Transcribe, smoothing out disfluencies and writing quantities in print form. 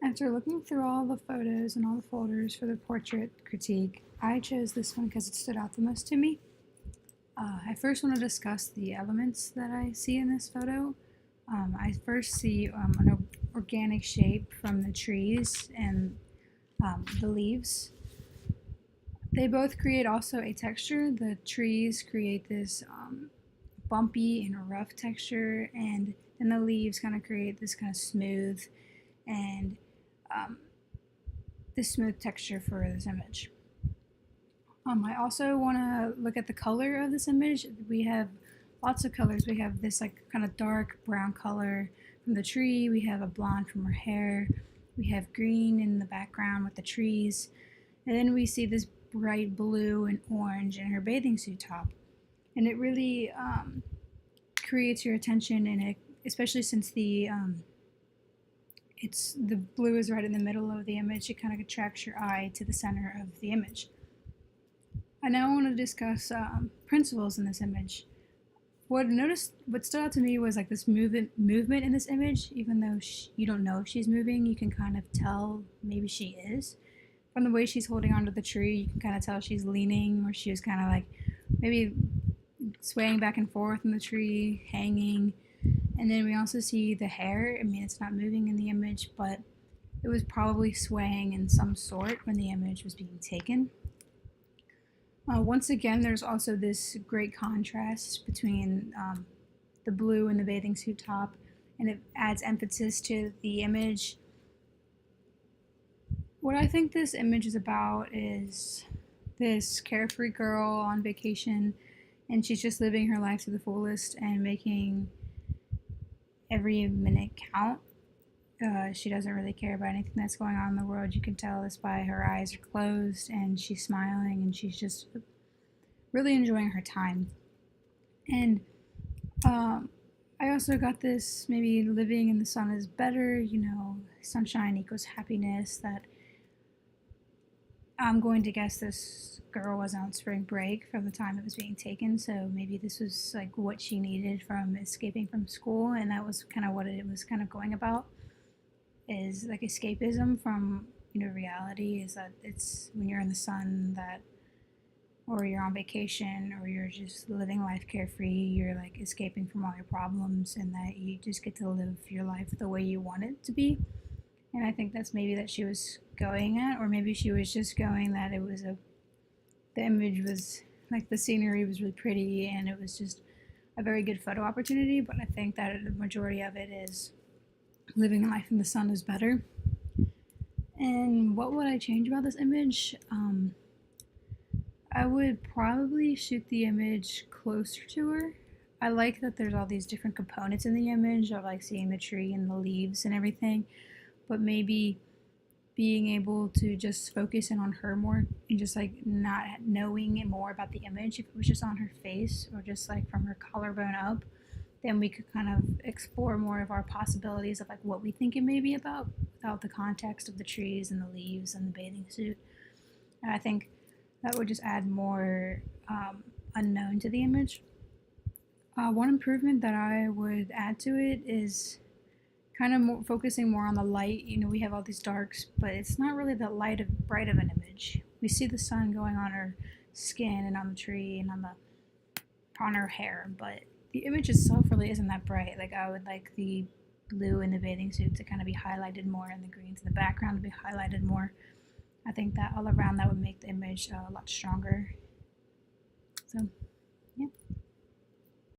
After looking through all the photos and all the folders for the portrait critique, I chose this one because it stood out the most to me. I first want to discuss the elements that I see in this photo. I first see an organic shape from the trees and the leaves. They both create also a texture. The trees create this bumpy and rough texture, and then the leaves kind of create this kind of smooth and um, this smooth texture for this image. I also want to look at the color of this image. We have lots of colors. We have this like kind of dark brown color from the tree. We have a blonde from her hair. We have green in the background with the trees. And then we see this bright blue and orange in her bathing suit top. And it really creates your attention, and it, especially since the blue is right in the middle of the image, it kind of attracts your eye to the center of the image. I now want to discuss principles in this image. What stood out to me was like this movement in this image. Even though you don't know if she's moving, you can kind of tell maybe she is. From the way she's holding onto the tree, you can kind of tell she's leaning, or she was kind of like maybe swaying back and forth in the tree, hanging. And then we also see the hair. I mean, it's not moving in the image, but it was probably swaying in some sort when the image was being taken. Once again, there's also this great contrast between the blue and the bathing suit top, and it adds emphasis to the image. What I think this image is about is this carefree girl on vacation, and she's just living her life to the fullest and making every minute count. She doesn't really care about anything that's going on in the world. You can tell this by her eyes are closed and she's smiling, and she's just really enjoying her time. And I also got this maybe living in the sun is better, sunshine equals happiness. That I'm going to guess this girl was on spring break from the time it was being taken, so maybe this was like what she needed from escaping from school, and that was kind of what it was kind of going about, is like escapism from reality. Is that it's when you're in the sun that, or you're on vacation, or you're just living life carefree, you're like escaping from all your problems, and that you just get to live your life the way you want it to be. And I think that's maybe that she was going at, or maybe she was just going that it was the image was like the scenery was really pretty and it was just a very good photo opportunity. But I think that the majority of it is living life in the sun is better. And what would I change about this image? I would probably shoot the image closer to her. I like that there's all these different components in the image of like seeing the tree and the leaves and everything, but maybe being able to just focus in on her more and just like not knowing more about the image. If it was just on her face or just like from her collarbone up, then we could kind of explore more of our possibilities of like what we think it may be about without the context of the trees and the leaves and the bathing suit. And I think that would just add more unknown to the image. One improvement that I would add to it is kind of more focusing more on the light. We have all these darks, but it's not really that bright of an image. We see the sun going on her skin and on the tree and on her hair, but the image itself really isn't that bright. Like I would like the blue in the bathing suit to kind of be highlighted more, and the greens in the background to be highlighted more. I think that all around that would make the image a lot stronger. So